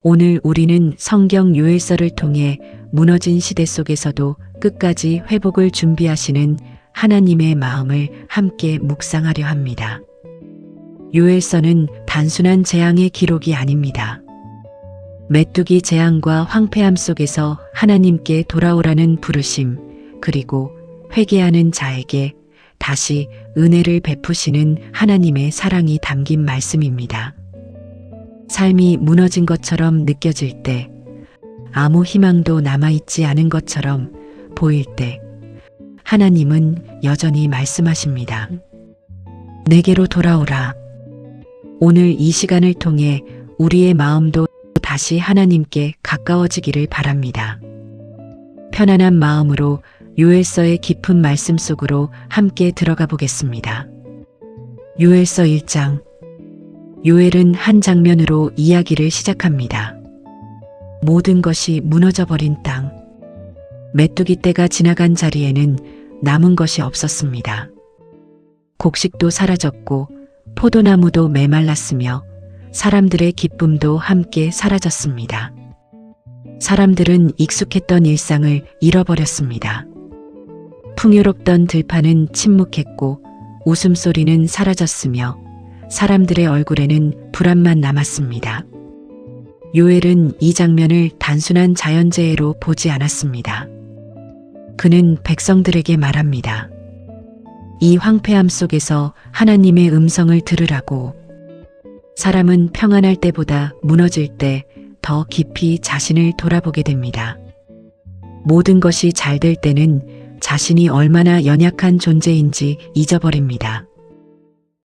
오늘 우리는 성경 요엘서를 통해 무너진 시대 속에서도 끝까지 회복을 준비하시는 하나님의 마음을 함께 묵상하려 합니다. 요엘서는 단순한 재앙의 기록이 아닙니다. 메뚜기 재앙과 황폐함 속에서 하나님께 돌아오라는 부르심, 그리고 회개하는 자에게 다시 은혜를 베푸시는 하나님의 사랑이 담긴 말씀입니다. 삶이 무너진 것처럼 느껴질 때, 아무 희망도 남아있지 않은 것처럼 보일 때, 하나님은 여전히 말씀하십니다. 내게로 돌아오라. 오늘 이 시간을 통해 우리의 마음도 다시 하나님께 가까워지기를 바랍니다. 편안한 마음으로 요엘서의 깊은 말씀 속으로 함께 들어가 보겠습니다. 요엘서 1장. 요엘은 한 장면으로 이야기를 시작합니다. 모든 것이 무너져버린 땅. 메뚜기 떼가 지나간 자리에는 남은 것이 없었습니다. 곡식도 사라졌고 포도나무도 메말랐으며 사람들의 기쁨도 함께 사라졌습니다. 사람들은 익숙했던 일상을 잃어버렸습니다. 풍요롭던 들판은 침묵했고 웃음소리는 사라졌으며 사람들의 얼굴에는 불안만 남았습니다. 요엘은 이 장면을 단순한 자연재해로 보지 않았습니다. 그는 백성들에게 말합니다. 이 황폐함 속에서 하나님의 음성을 들으라고. 사람은 평안할 때보다 무너질 때 더 깊이 자신을 돌아보게 됩니다. 모든 것이 잘 될 때는 자신이 얼마나 연약한 존재인지 잊어버립니다.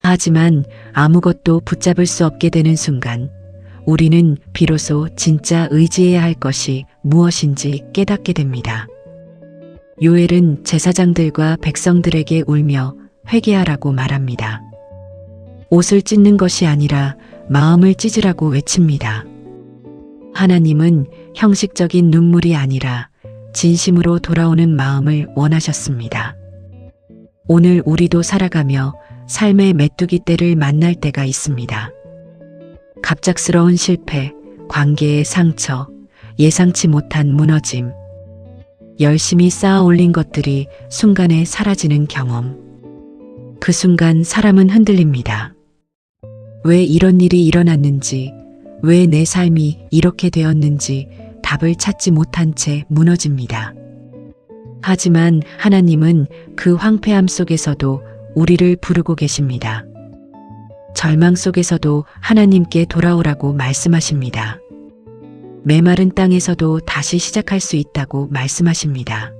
하지만 아무것도 붙잡을 수 없게 되는 순간, 우리는 비로소 진짜 의지해야 할 것이 무엇인지 깨닫게 됩니다. 요엘은 제사장들과 백성들에게 울며 회개하라고 말합니다. 옷을 찢는 것이 아니라 마음을 찢으라고 외칩니다. 하나님은 형식적인 눈물이 아니라 진심으로 돌아오는 마음을 원하셨습니다. 오늘 우리도 살아가며 삶의 메뚜기 떼를 만날 때가 있습니다. 갑작스러운 실패, 관계의 상처, 예상치 못한 무너짐, 열심히 쌓아 올린 것들이 순간에 사라지는 경험. 그 순간 사람은 흔들립니다. 왜 이런 일이 일어났는지, 왜 내 삶이 이렇게 되었는지 답을 찾지 못한 채 무너집니다. 하지만 하나님은 그 황폐함 속에서도 우리를 부르고 계십니다. 절망 속에서도 하나님께 돌아오라고 말씀하십니다. 메마른 땅에서도 다시 시작할 수 있다고 말씀하십니다.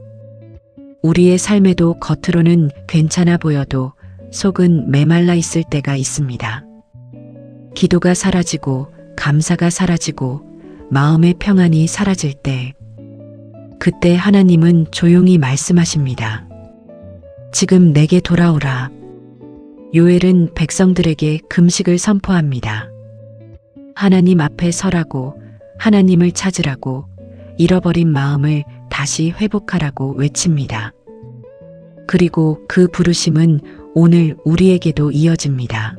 우리의 삶에도 겉으로는 괜찮아 보여도 속은 메말라 있을 때가 있습니다. 기도가 사라지고 감사가 사라지고 마음의 평안이 사라질 때, 그때 하나님은 조용히 말씀하십니다. 지금 내게 돌아오라. 요엘은 백성들에게 금식을 선포합니다. 하나님 앞에 서라고, 하나님을 찾으라고, 잃어버린 마음을 다시 회복하라고 외칩니다. 그리고 그 부르심은 오늘 우리에게도 이어집니다.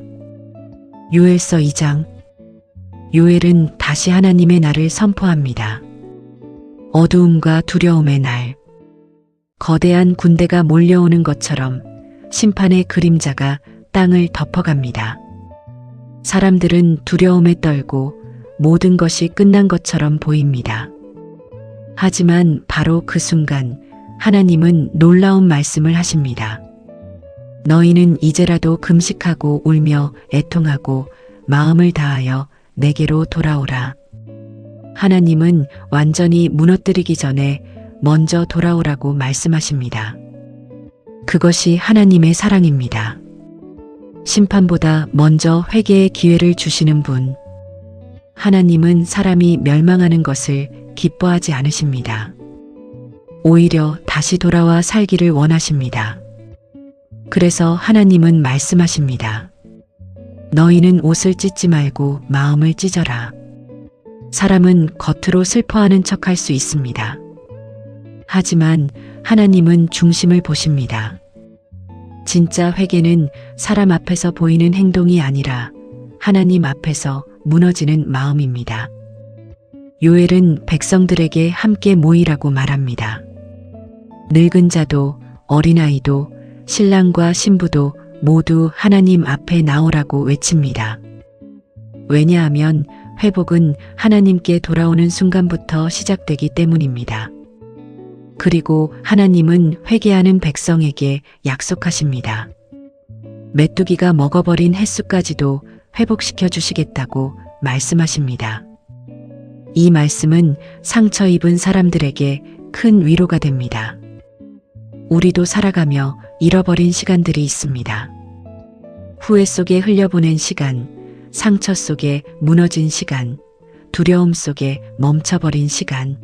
요엘서 2장. 요엘은 다시 하나님의 날을 선포합니다. 어두움과 두려움의 날. 거대한 군대가 몰려오는 것처럼 심판의 그림자가 땅을 덮어갑니다. 사람들은 두려움에 떨고 모든 것이 끝난 것처럼 보입니다. 하지만 바로 그 순간 하나님은 놀라운 말씀을 하십니다. 너희는 이제라도 금식하고 울며 애통하고 마음을 다하여 내게로 돌아오라. 하나님은 완전히 무너뜨리기 전에 먼저 돌아오라고 말씀하십니다. 그것이 하나님의 사랑입니다. 심판보다 먼저 회개의 기회를 주시는 분. 하나님은 사람이 멸망하는 것을 기뻐하지 않으십니다. 오히려 다시 돌아와 살기를 원하십니다. 그래서 하나님은 말씀하십니다. 너희는 옷을 찢지 말고 마음을 찢어라. 사람은 겉으로 슬퍼하는 척할 수 있습니다. 하지만 하나님은 중심을 보십니다. 진짜 회개는 사람 앞에서 보이는 행동이 아니라 하나님 앞에서 무너지는 마음입니다. 요엘은 백성들에게 함께 모이라고 말합니다. 늙은 자도 어린아이도 신랑과 신부도 모두 하나님 앞에 나오라고 외칩니다. 왜냐하면 회복은 하나님께 돌아오는 순간부터 시작되기 때문입니다. 그리고 하나님은 회개하는 백성에게 약속하십니다. 메뚜기가 먹어버린 햇수까지도 회복시켜 주시겠다고 말씀하십니다. 이 말씀은 상처 입은 사람들에게 큰 위로가 됩니다. 우리도 살아가며 잃어버린 시간들이 있습니다. 후회 속에 흘려보낸 시간, 상처 속에 무너진 시간, 두려움 속에 멈춰버린 시간.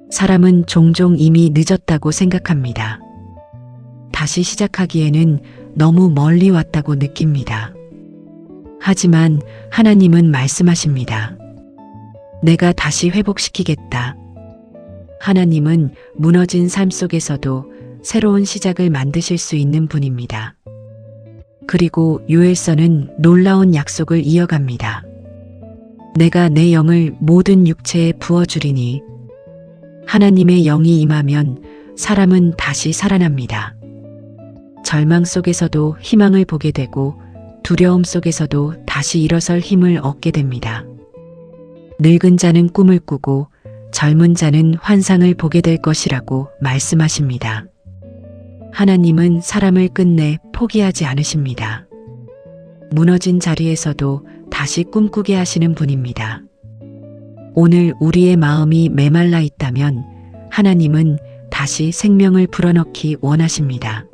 사람은 종종 이미 늦었다고 생각합니다. 다시 시작하기에는 너무 멀리 왔다고 느낍니다. 하지만 하나님은 말씀하십니다. 내가 다시 회복시키겠다. 하나님은 무너진 삶 속에서도 새로운 시작을 만드실 수 있는 분입니다. 그리고 요엘서는 놀라운 약속을 이어갑니다. 내가 내 영을 모든 육체에 부어주리니 하나님의 영이 임하면 사람은 다시 살아납니다. 절망 속에서도 희망을 보게 되고 두려움 속에서도 다시 일어설 힘을 얻게 됩니다. 늙은 자는 꿈을 꾸고 젊은 자는 환상을 보게 될 것이라고 말씀하십니다. 하나님은 사람을 끝내 포기하지 않으십니다. 무너진 자리에서도 다시 꿈꾸게 하시는 분입니다. 오늘 우리의 마음이 메말라 있다면 하나님은 다시 생명을 불어넣기 원하십니다.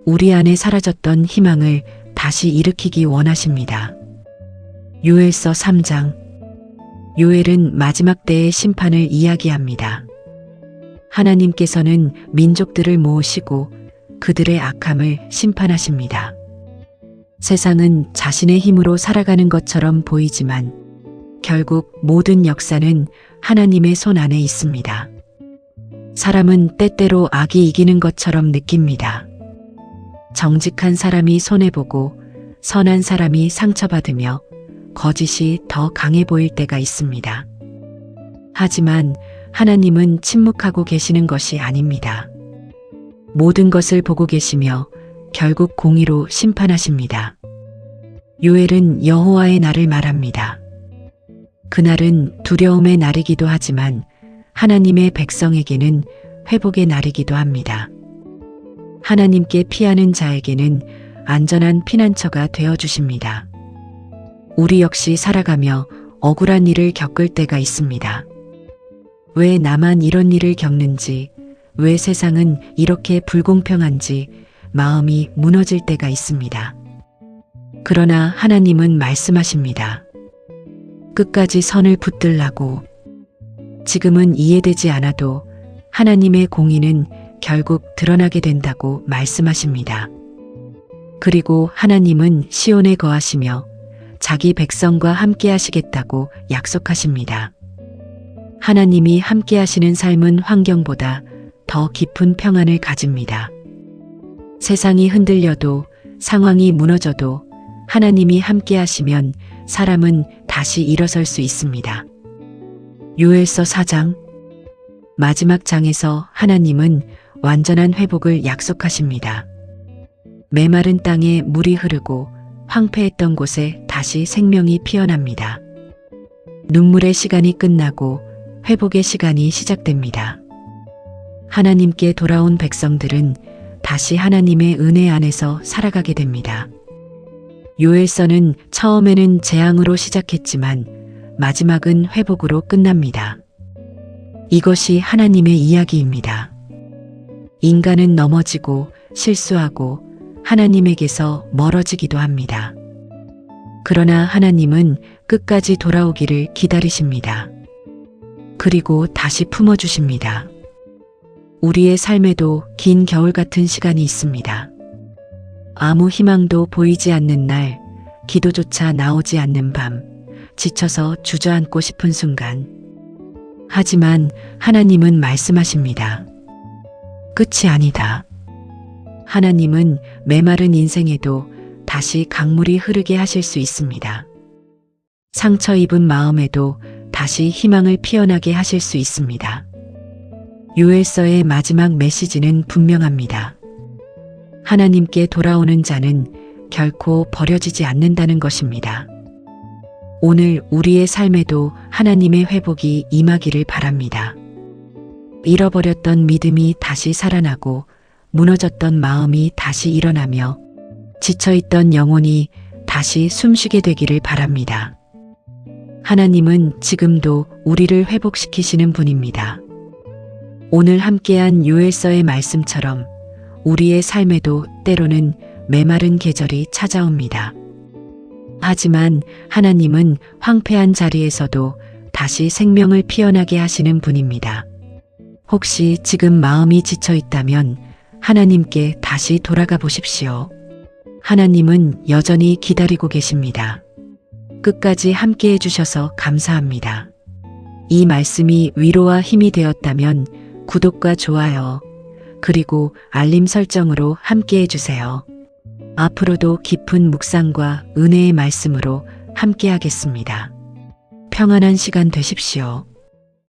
우리 안에 사라졌던 희망을 다시 일으키기 원하십니다. 요엘서 3장. 요엘은 마지막 때의 심판을 이야기합니다. 하나님께서는 민족들을 모으시고 그들의 악함을 심판하십니다. 세상은 자신의 힘으로 살아가는 것처럼 보이지만 결국 모든 역사는 하나님의 손 안에 있습니다. 사람은 때때로 악이 이기는 것처럼 느낍니다. 정직한 사람이 손해보고 선한 사람이 상처받으며 거짓이 더 강해 보일 때가 있습니다. 하지만 하나님은 침묵하고 계시는 것이 아닙니다. 모든 것을 보고 계시며 결국 공의로 심판하십니다. 요엘은 여호와의 날을 말합니다. 그날은 두려움의 날이기도 하지만 하나님의 백성에게는 회복의 날이기도 합니다. 하나님께 피하는 자에게는 안전한 피난처가 되어주십니다. 우리 역시 살아가며 억울한 일을 겪을 때가 있습니다. 왜 나만 이런 일을 겪는지, 왜 세상은 이렇게 불공평한지 마음이 무너질 때가 있습니다. 그러나 하나님은 말씀하십니다. 끝까지 선을 붙들라고. 지금은 이해되지 않아도 하나님의 공의는 결국 드러나게 된다고 말씀하십니다. 그리고 하나님은 시온에 거하시며 자기 백성과 함께 하시겠다고 약속하십니다. 하나님이 함께 하시는 삶은 환경보다 더 깊은 평안을 가집니다. 세상이 흔들려도 상황이 무너져도 하나님이 함께 하시면 사람은 다시 일어설 수 있습니다. 요엘서 4장. 마지막 장에서 하나님은 완전한 회복을 약속하십니다. 메마른 땅에 물이 흐르고 황폐했던 곳에 다시 생명이 피어납니다. 눈물의 시간이 끝나고 회복의 시간이 시작됩니다. 하나님께 돌아온 백성들은 다시 하나님의 은혜 안에서 살아가게 됩니다. 요엘서는 처음에는 재앙으로 시작했지만 마지막은 회복으로 끝납니다. 이것이 하나님의 이야기입니다. 인간은 넘어지고 실수하고 하나님에게서 멀어지기도 합니다. 그러나 하나님은 끝까지 돌아오기를 기다리십니다. 그리고 다시 품어주십니다. 우리의 삶에도 긴 겨울 같은 시간이 있습니다. 아무 희망도 보이지 않는 날, 기도조차 나오지 않는 밤, 지쳐서 주저앉고 싶은 순간. 하지만 하나님은 말씀하십니다. 끝이 아니다. 하나님은 메마른 인생에도 다시 강물이 흐르게 하실 수 있습니다. 상처 입은 마음에도 다시 희망을 피어나게 하실 수 있습니다. 요엘서의 마지막 메시지는 분명합니다. 하나님께 돌아오는 자는 결코 버려지지 않는다는 것입니다. 오늘 우리의 삶에도 하나님의 회복이 임하기를 바랍니다. 잃어버렸던 믿음이 다시 살아나고 무너졌던 마음이 다시 일어나며 지쳐있던 영혼이 다시 숨쉬게 되기를 바랍니다. 하나님은 지금도 우리를 회복시키시는 분입니다. 오늘 함께한 요엘서의 말씀처럼 우리의 삶에도 때로는 메마른 계절이 찾아옵니다. 하지만 하나님은 황폐한 자리에서도 다시 생명을 피어나게 하시는 분입니다. 혹시 지금 마음이 지쳐 있다면 하나님께 다시 돌아가 보십시오. 하나님은 여전히 기다리고 계십니다. 끝까지 함께 해주셔서 감사합니다. 이 말씀이 위로와 힘이 되었다면 구독과 좋아요, 그리고 알림 설정으로 함께 해주세요. 앞으로도 깊은 묵상과 은혜의 말씀으로 함께 하겠습니다. 평안한 시간 되십시오.